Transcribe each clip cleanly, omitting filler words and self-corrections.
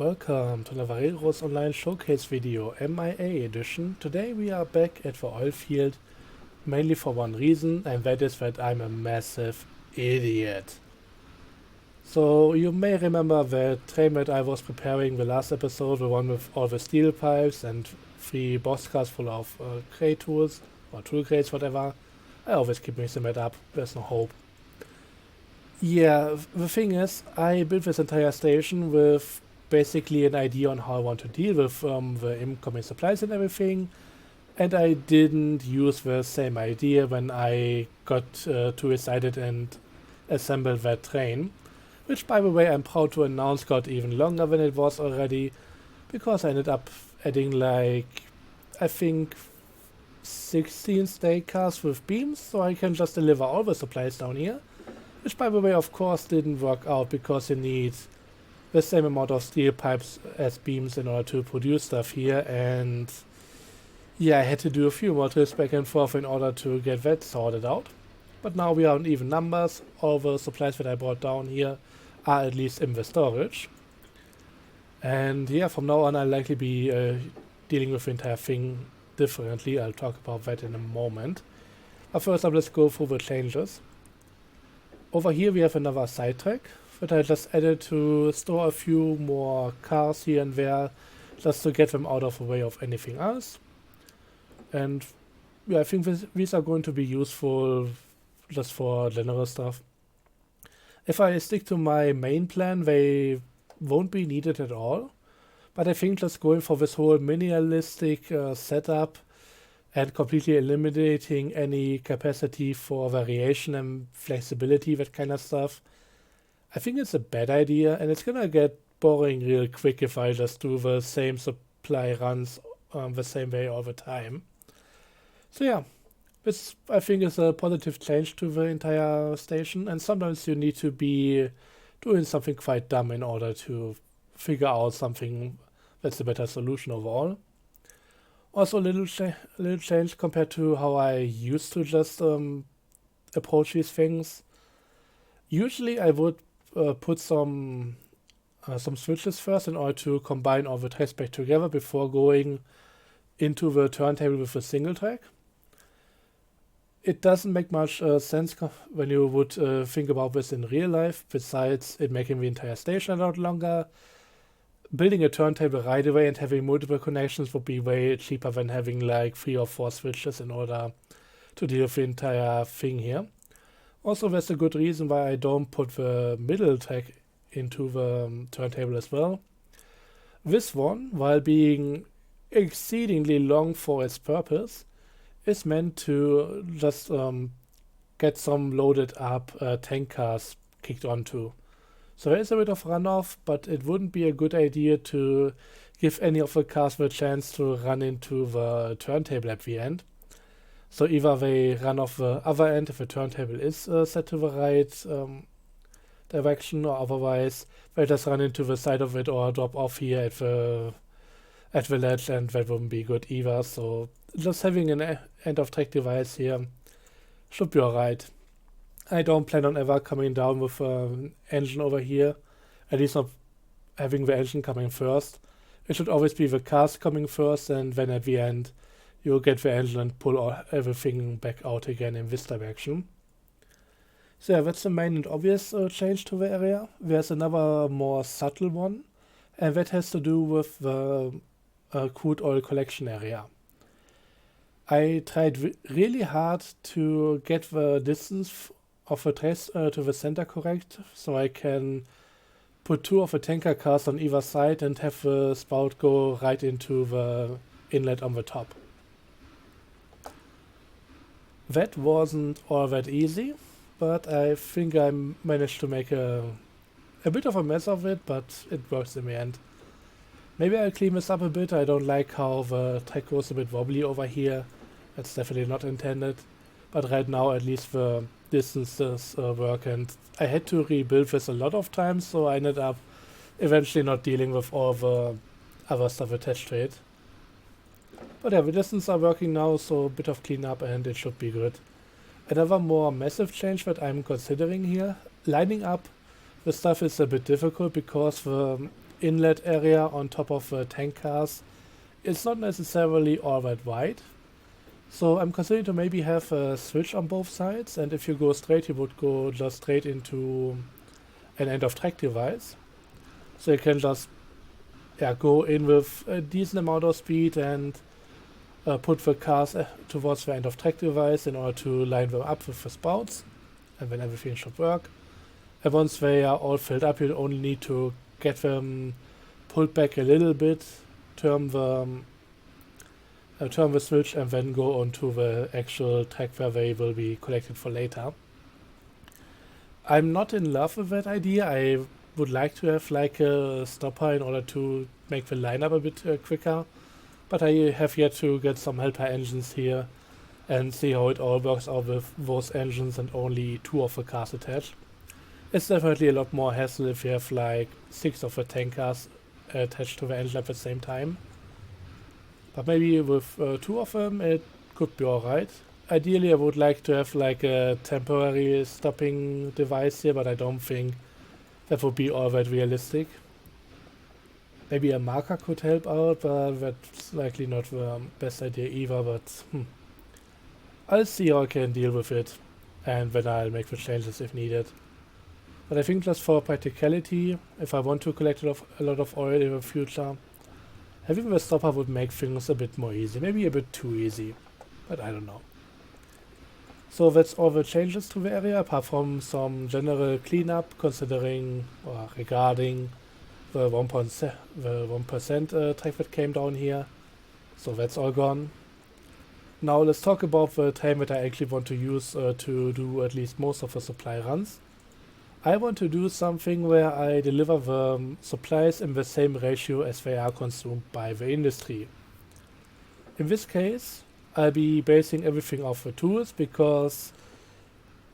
Welcome to Navarrero's online showcase video, M.I.A. edition. Today we are back at the oil field, mainly for one reason, and that is that I'm a massive idiot. So you may remember that train that I was preparing the last episode, the one with all the steel pipes and 3 boxcars full of crate tools, or tool crates, whatever. I always keep mixing that up, there's no hope. Yeah, the thing is, I built this entire station with basically an idea on how I want to deal with the incoming supplies and everything, and I didn't use the same idea when I got too excited and assembled that train, which, by the way, I'm proud to announce got even longer than it was already, because I ended up adding, like, I think 16 stake cars with beams, so I can just deliver all the supplies down here. Which, by the way, of course, didn't work out because you need the same amount of steel pipes as beams in order to produce stuff here. And yeah, I had to do a few more trips back and forth in order to get that sorted out. But now we are on even numbers. All the supplies that I brought down here are at least in the storage. And yeah, from now on I'll likely be dealing with the entire thing differently. I'll talk about that in a moment. But first up, let's go through the changes. Over here we have another sidetrack that I just added to store a few more cars here and there, just to get them out of the way of anything else. And yeah, I think these are going to be useful just for general stuff. If I stick to my main plan, they won't be needed at all. But I think just going for this whole minimalistic setup and completely eliminating any capacity for variation and flexibility, that kind of stuff, I think it's a bad idea, and it's gonna get boring real quick if I just do the same supply runs the same way all the time. So yeah, this I think is a positive change to the entire station, and sometimes you need to be doing something quite dumb in order to figure out something that's a better solution overall. Also a little change compared to how I used to just approach these things. Usually I would put some switches first in order to combine all the tracks back together before going into the turntable with a single track. It doesn't make much sense when you would think about this in real life, besides it making the entire station a lot longer. Building a turntable right away and having multiple connections would be way cheaper than having like 3 or 4 switches in order to deal with the entire thing here. Also, there's a good reason why I don't put the middle track into the turntable as well. This one, while being exceedingly long for its purpose, is meant to just get some loaded up tank cars kicked onto. So there is a bit of runoff, but it wouldn't be a good idea to give any of the cars the chance to run into the turntable at the end. So either they run off the other end if the turntable is set to the right direction, or otherwise they just run into the side of it or drop off here at the ledge, and that wouldn't be good either. So just having an end of track device here should be alright. I don't plan on ever coming down with an engine over here, at least not having the engine coming first. It should always be the cars coming first, and then at the end you'll get the engine and pull everything back out again in this direction. So yeah, that's the main and obvious change to the area. There's another more subtle one, and that has to do with the crude oil collection area. I tried really hard to get the distance of the trace to the center correct, so I can put 2 of the tanker cars on either side and have the spout go right into the inlet on the top. That wasn't all that easy, but I think I managed to make a bit of a mess of it, but it works in the end. Maybe I'll clean this up a bit. I don't like how the track goes a bit wobbly over here. That's definitely not intended. But right now at least the distances work, and I had to rebuild this a lot of times, so I ended up eventually not dealing with all the other stuff attached to it. But yeah, the distances are working now, so a bit of cleanup and it should be good. Another more massive change that I'm considering here, lining up the stuff is a bit difficult because the inlet area on top of the tank cars is not necessarily all that wide. So I'm considering to maybe have a switch on both sides, and if you go straight, you would go just straight into an end of track device. So you can just go in with a decent amount of speed and put the cars towards the end of track device in order to line them up with the spouts, and then everything should work. And once they are all filled up, you only need to get them pulled back a little bit, turn the switch, and then go on to the actual track where they will be collected for later. I'm not in love with that idea. I would like to have like a stopper in order to make the lineup a bit quicker, but I have yet to get some helper engines here and see how it all works out with those engines and only 2 of the cars attached. It's definitely a lot more hassle if you have like 6 of the tank cars attached to the engine at the same time. But maybe with 2 of them it could be alright. Ideally I would like to have like a temporary stopping device here, but I don't think that would be all that realistic. Maybe a marker could help out, but that's likely not the best idea either, but I'll see how I can deal with it, and then I'll make the changes if needed. But I think just for practicality, if I want to collect a lot of oil in the future, having the stopper would make things a bit more easy, maybe a bit too easy, but I don't know. So that's all the changes to the area, apart from some general cleanup considering or regarding the 1% track that came down here. So that's all gone. Now let's talk about the time that I actually want to use to do at least most of the supply runs. I want to do something where I deliver the supplies in the same ratio as they are consumed by the industry. In this case, I'll be basing everything off the tools because,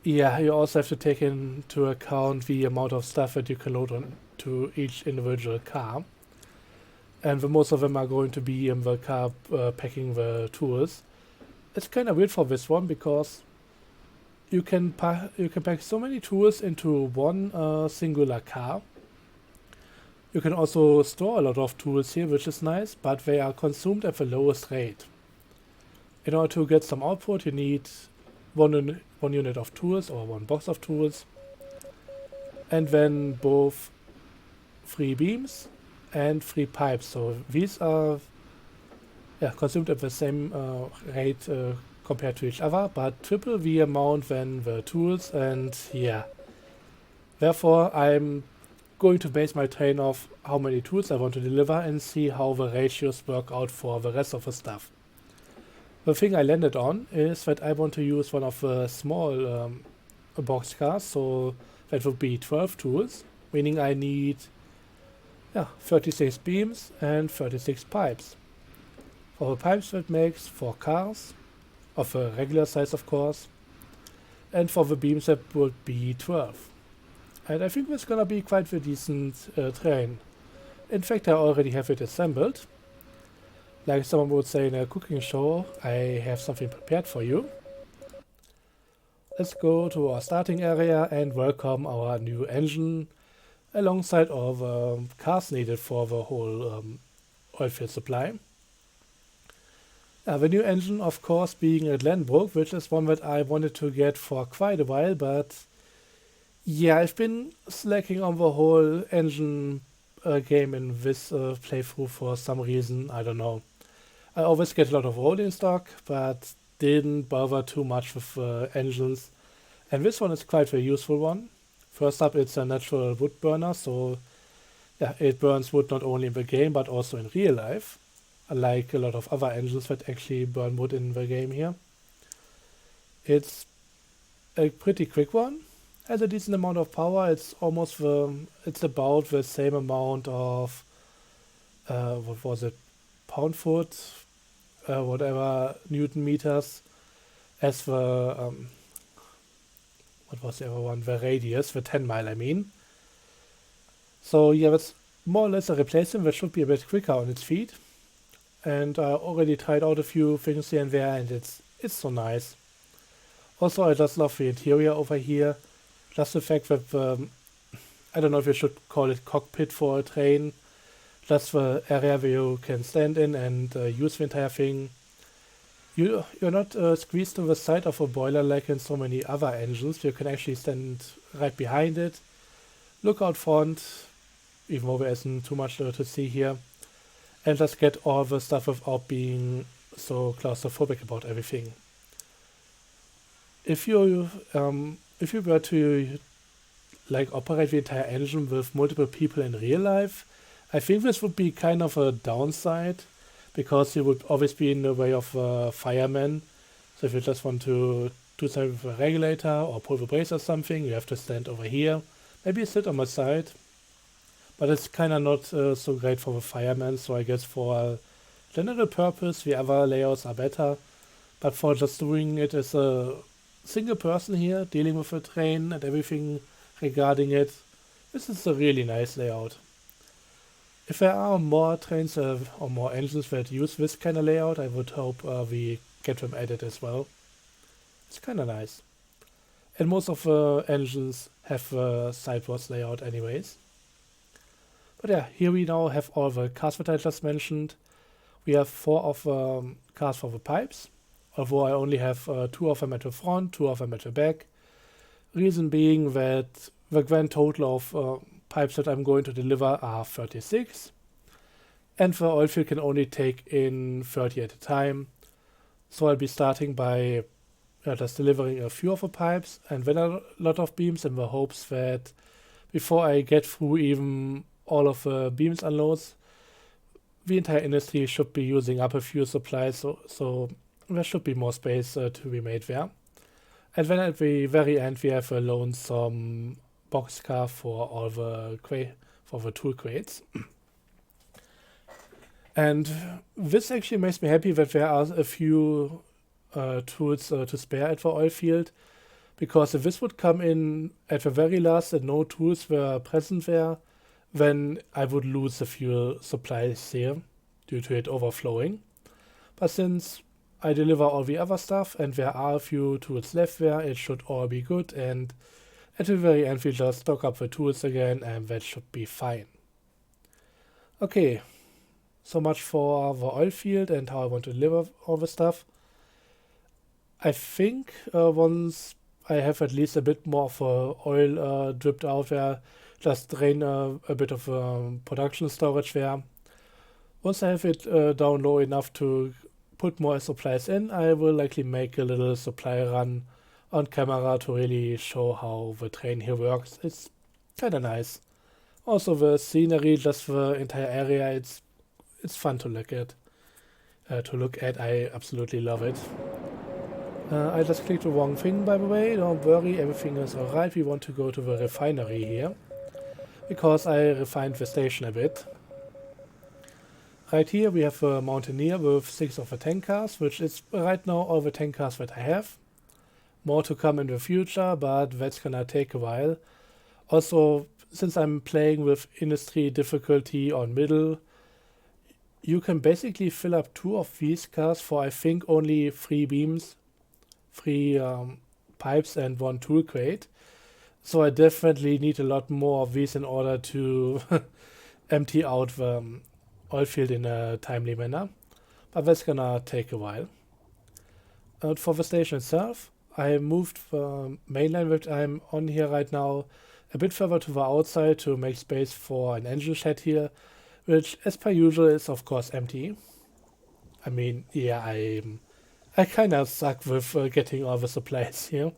you also have to take into account the amount of stuff that you can load onto each individual car. And most of them are going to be in the car packing the tools. It's kind of weird for this one because you can pack so many tools into one singular car. You can also store a lot of tools here, which is nice, but they are consumed at the lowest rate. In order to get some output, you need one unit of tools or one box of tools, and then both 3 beams and 3 pipes. So these are consumed at the same rate compared to each other, but triple the amount than the tools, and therefore I'm going to base my train off how many tools I want to deliver and see how the ratios work out for the rest of the stuff. The thing I landed on is that I want to use one of the small box cars, so that would be 12 tools, meaning I need 36 beams and 36 pipes. For the pipes that makes 4 cars, of a regular size of course, and for the beams that would be 12. And I think that's gonna be quite a decent train. In fact, I already have it assembled. Like someone would say in a cooking show, I have something prepared for you. Let's go to our starting area and welcome our new engine alongside all the cars needed for the whole oilfield supply. The new engine, of course, being a Glenbrook, which is one that I wanted to get for quite a while, but I've been slacking on the whole engine game in this playthrough for some reason, I don't know. I always get a lot of rolling stock, but didn't bother too much with engines. And this one is quite a useful one. First up, it's a natural wood burner, so it burns wood not only in the game, but also in real life. Unlike a lot of other engines that actually burn wood in the game here. It's a pretty quick one. Has a decent amount of power. It's about the same amount of, what was it, pound-foot, whatever, Newton meters, as the, what was the other one, the radius, the 10 mile I mean. So that's more or less a replacement that should be a bit quicker on its feet. And I already tried out a few things here and there, and it's so nice. Also, I just love the interior over here. Just the fact that I don't know if you should call it cockpit for a train. That's the area where you can stand in and use the entire thing. You're not squeezed to the side of a boiler like in so many other engines. You can actually stand right behind it, look out front, even though there isn't too much to see here, and just get all the stuff without being so claustrophobic about everything. If you were to like operate the entire engine with multiple people in real life, I think this would be kind of a downside because you would always be in the way of firemen. So if you just want to do something with a regulator or pull the brakes or something, you have to stand over here. Maybe sit on my side, but it's kind of not so great for the firemen. So I guess for general purpose, the other layouts are better. But for just doing it as a single person here, dealing with the train and everything regarding it, this is a really nice layout. If there are more trains or more engines that use this kind of layout, I would hope we get them added as well. It's kind of nice. And most of the engines have the sidewalls layout anyways. But yeah, here we now have all the cars that I just mentioned. We have 4 of cars for the pipes, although I only have 2 of them at the front, 2 of them at the back. Reason being that the grand total of pipes that I'm going to deliver are 36, and the oil field can only take in 30 at a time. So I'll be starting by just delivering a few of the pipes and then a lot of beams in the hopes that before I get through even all of the beams unloads, the entire industry should be using up a few supplies, so there should be more space to be made there. And then at the very end we have a lonesome boxcar for all the for the tool crates. And this actually makes me happy that there are a few tools to spare at the oil field, because if this would come in at the very last and no tools were present there, then I would lose a few supplies here due to it overflowing. But since I deliver all the other stuff and there are a few tools left there, it should all be good, and at the very end we just stock up the tools again and that should be fine. Okay, so much for the oil field and how I want to deliver all the stuff. I think once I have at least a bit more of oil dripped out there, just drain a bit of production storage there. Once I have it down low enough to put more supplies in, I will likely make a little supply run on camera to really show how the train here works. It's kind of nice. Also the scenery, just the entire area, it's fun to look at. I absolutely love it. I just clicked the wrong thing, by the way. Don't worry, everything is alright. We want to go to the refinery here, because I refined the station a bit. Right here we have a Mountaineer with 6 of the tank cars, which is right now all the tank cars that I have. More to come in the future, but that's gonna take a while. Also, since I'm playing with industry difficulty on middle, you can basically fill up 2 of these cars for I think only 3 beams, 3 pipes and 1 tool crate. So I definitely need a lot more of these in order to empty out the oil field in a timely manner. But that's gonna take a while. For the station itself, I moved the main line that I'm on here right now a bit further to the outside to make space for an engine shed here, which as per usual is of course empty. I mean, yeah, I kind of suck with getting all the supplies here.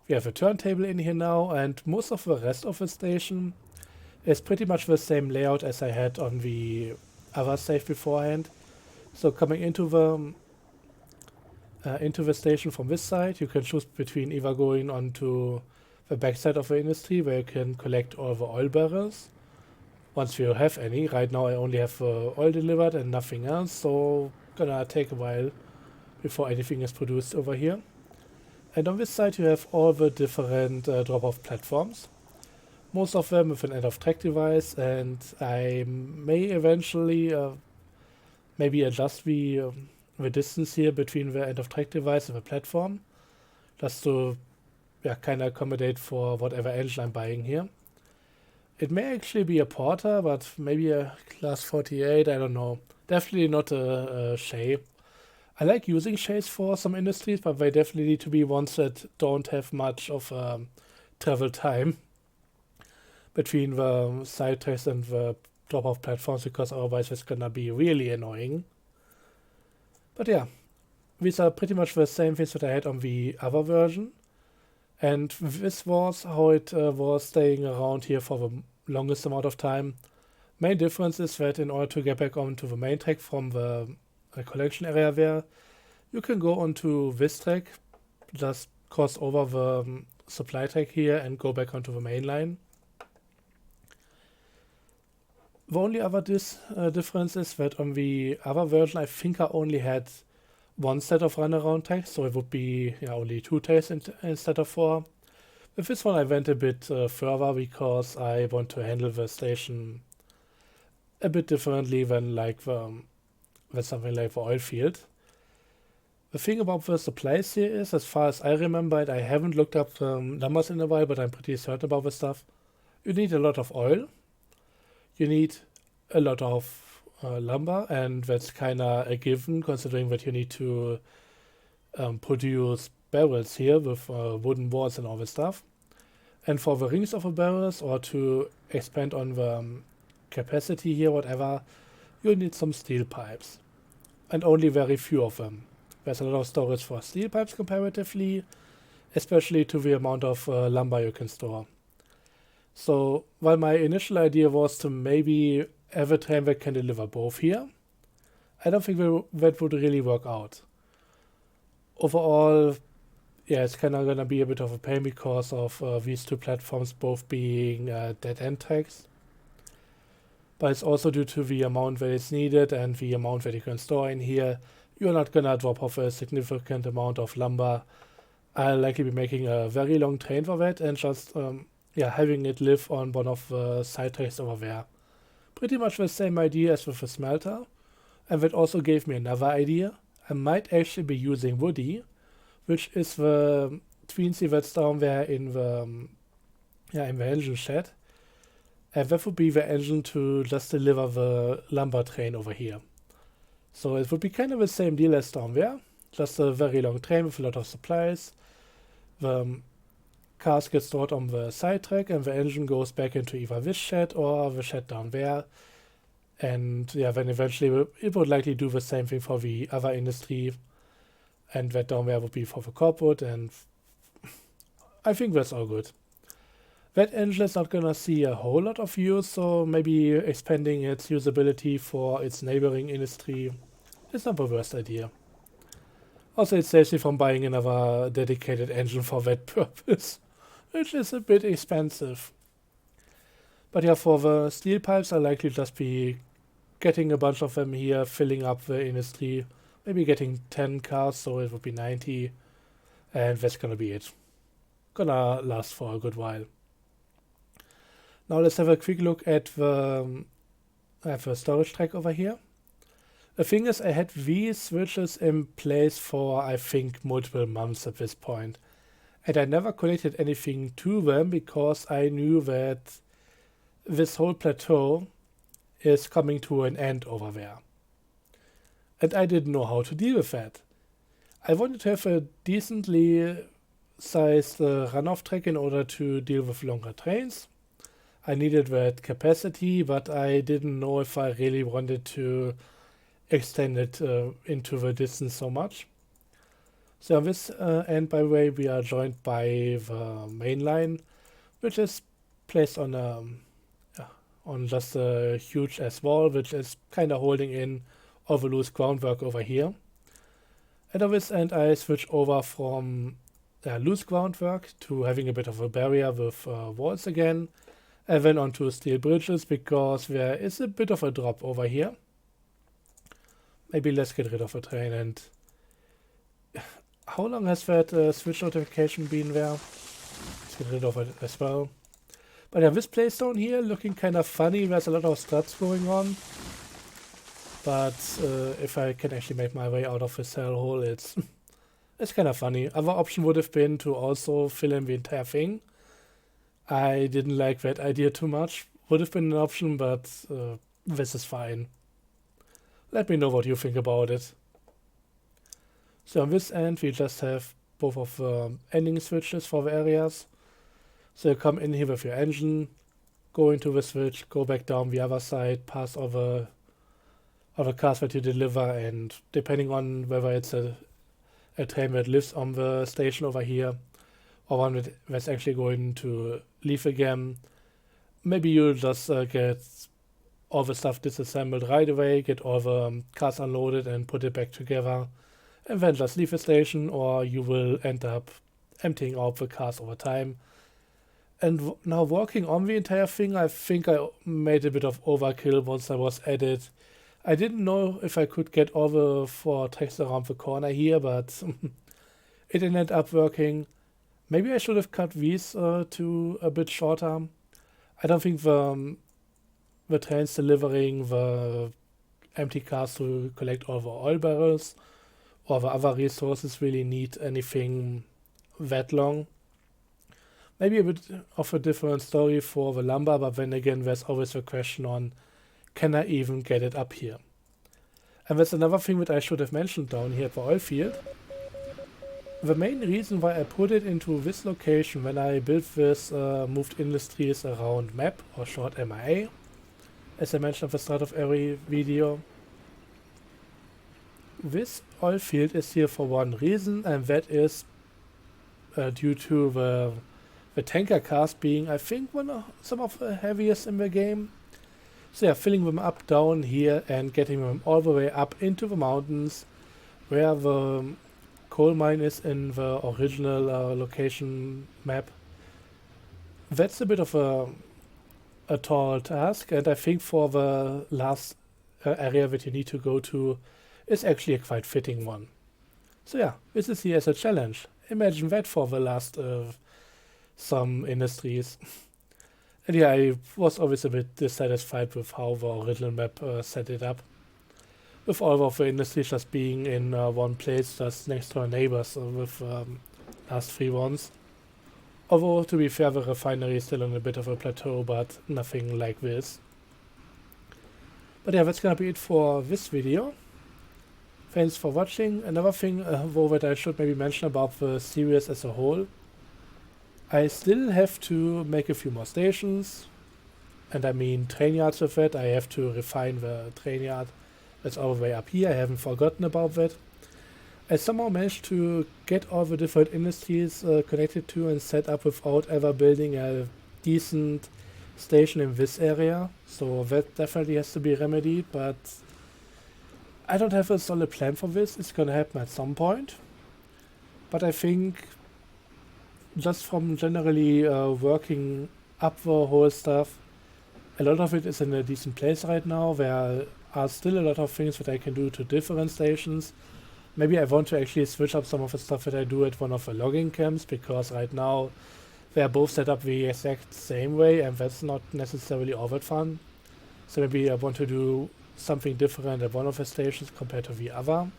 We have a turntable in here now, and most of the rest of the station is pretty much the same layout as I had on the other save beforehand. So coming into the station from this side, you can choose between either going onto the backside of the industry where you can collect all the oil barrels, once you have any. Right now I only have oil delivered and nothing else, so gonna take a while before anything is produced over here. And on this side you have all the different drop-off platforms, most of them with an end-of-track device, and I may eventually maybe adjust the distance here between the end-of-track device and the platform, just to kind of accommodate for whatever engine I'm buying here. It may actually be a porter, but maybe a class 48, I don't know. Definitely not a Shay. I like using Shays for some industries, but they definitely need to be ones that don't have much of travel time between the side tracks and the drop-off platforms, because otherwise it's gonna be really annoying. But yeah, these are pretty much the same things that I had on the other version. And this was how it was staying around here for the longest amount of time. Main difference is that in order to get back onto the main track from the collection area there, you can go onto this track, just cross over the supply track here and go back onto the main line. The only other difference is that on the other version, I think I only had one set of runaround tags, so it would be only 2 tags instead of 4. With this one, I went a bit further because I want to handle the station a bit differently than something like the oil field. The thing about the supplies here is, as far as I remember it, I haven't looked up numbers in a while, but I'm pretty certain about this stuff. You need a lot of oil. You need a lot of lumber, and that's kind of a given considering that you need to produce barrels here with wooden walls and all this stuff. And for the rings of the barrels, or to expand on the capacity here, whatever, you need some steel pipes. And only very few of them. There's a lot of storage for steel pipes comparatively, especially to the amount of lumber you can store. So while my initial idea was to maybe have a train that can deliver both here, I don't think that would really work out. Overall, yeah, it's kind of going to be a bit of a pain because of these two platforms both being dead-end tracks. But it's also due to the amount that is needed and the amount that you can store in here. You're not going to drop off a significant amount of lumber. I'll likely be making a very long train for that and just having it live on one of the side tracks over there. Pretty much the same idea as with the smelter. And that also gave me another idea. I might actually be using Woody, which is the Tweensy that's down there in the engine shed. And that would be the engine to just deliver the lumber train over here. So it would be kind of the same deal as down there. Just a very long train with a lot of supplies. The cars get stored on the side track and the engine goes back into either this shed or the shed down there. And then eventually it would likely do the same thing for the other industry. And that down there would be for the corporate, and I think that's all good. That engine is not gonna see a whole lot of use, so maybe expanding its usability for its neighboring industry is not the worst idea. Also, it saves me from buying another dedicated engine for that purpose, which is a bit expensive. But yeah, for the steel pipes, I'll likely just be getting a bunch of them here, filling up the industry, maybe getting 10 cars, so it would be 90, and that's gonna be it. Gonna last for a good while. Now let's have a quick look at the storage track over here. The thing is, I had these switches in place for, I think, multiple months at this point. And I never connected anything to them because I knew that this whole plateau is coming to an end over there. And I didn't know how to deal with that. I wanted to have a decently sized runoff track in order to deal with longer trains. I needed that capacity, but I didn't know if I really wanted to extend it into the distance so much. So on this end, by the way, we are joined by the main line, which is placed on just a huge S wall, which is kind of holding in all the loose groundwork over here. And on this end, I switch over from loose groundwork to having a bit of a barrier with walls again, and then onto steel bridges because there is a bit of a drop over here. Maybe let's get rid of a train. And how long has that switch notification been there? Let's get rid of it as well. But yeah, this place down here looking kind of funny. There's a lot of struts going on. But if I can actually make my way out of this hellhole, it's kind of funny. Other option would have been to also fill in the entire thing. I didn't like that idea too much. Would have been an option, but this is fine. Let me know what you think about it. So on this end, we just have both of the ending switches for the areas. So you come in here with your engine, go into the switch, go back down the other side, pass over the cars that you deliver, and depending on whether it's a train that lives on the station over here or one that's actually going to leave again, maybe you'll just get all the stuff disassembled right away, get all the cars unloaded and put it back together, and then just leave the station, or you will end up emptying out the cars over time. And now working on the entire thing, I think I made a bit of overkill once I was at it. I didn't know if I could get all the 4 tracks around the corner here, but it ended up working. Maybe I should have cut these to a bit shorter. I don't think the trains delivering the empty cars to collect all the oil barrels or the other resources really need anything that long. Maybe a bit of a different story for the lumber, but then again, there's always the question on, can I even get it up here? And that's another thing that I should have mentioned down here at the oil field. The main reason why I put it into this location when I built this moved industries around map, or short M.I.A, as I mentioned at the start of every video. This oil field is here for one reason, and that is due to the tanker cars being, I think, some of the heaviest in the game. So yeah, filling them up down here and getting them all the way up into the mountains where the coal mine is in the original location map. That's a bit of a tall task, and I think for the last area that you need to go to is actually a quite fitting one. So yeah, this is here as a challenge. Imagine that for the last some industries. And yeah, I was always a bit dissatisfied with how the original map set it up, with all of the industries just being in one place, just next to our neighbors with last 3 ones. Although, to be fair, the refinery is still on a bit of a plateau, but nothing like this. But yeah, that's gonna be it for this video. Thanks for watching. Another thing though that I should maybe mention about the series as a whole, I still have to make a few more stations, and I mean train yards with it. I have to refine the train yard that's all the way up here. I haven't forgotten about that. I somehow managed to get all the different industries connected to and set up without ever building a decent station in this area, so that definitely has to be remedied, but I don't have a solid plan for this. It's gonna happen at some point, but I think just from generally working up the whole stuff, a lot of it is in a decent place right now. There are still a lot of things that I can do to different stations. Maybe I want to actually switch up some of the stuff that I do at one of the logging camps, because right now they are both set up the exact same way, and that's not necessarily all that fun. So maybe I want to do something different at one of the stations compared to the other.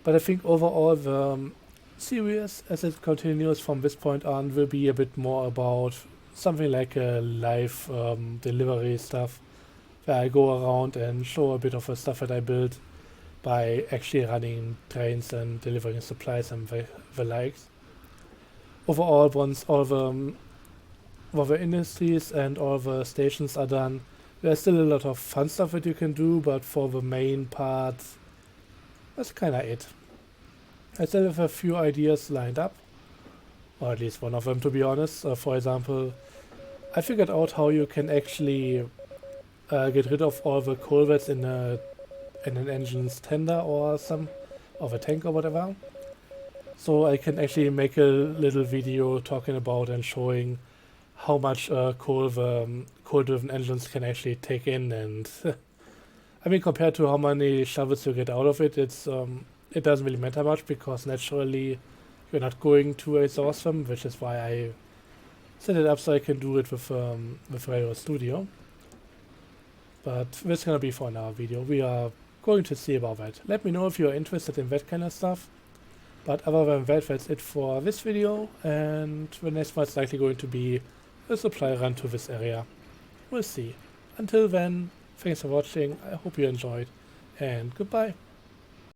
But I think overall the series, as it continues from this point on, will be a bit more about something like a live delivery stuff, where I go around and show a bit of the stuff that I built by actually running trains and delivering supplies and the likes. Overall, once all the industries and all the stations are done, there's still a lot of fun stuff that you can do, but for the main part, that's kinda it. I still have a few ideas lined up, or at least one of them, to be honest. For example, I figured out how you can actually get rid of all the coal that's in an engine's tender or a tank or whatever. So I can actually make a little video talking about and showing how much coal the coal-driven engines can actually take in, and I mean, compared to how many shovels you get out of it, it doesn't really matter much, because naturally you're not going to exhaust them, which is why I set it up so I can do it with Visual Studio. But this is gonna be for another video. We are going to see about that. Let me know if you're interested in that kind of stuff. But other than that, that's it for this video, and the next one is likely going to be a supply run to this area. We'll see. Until then, thanks for watching, I hope you enjoyed, and goodbye.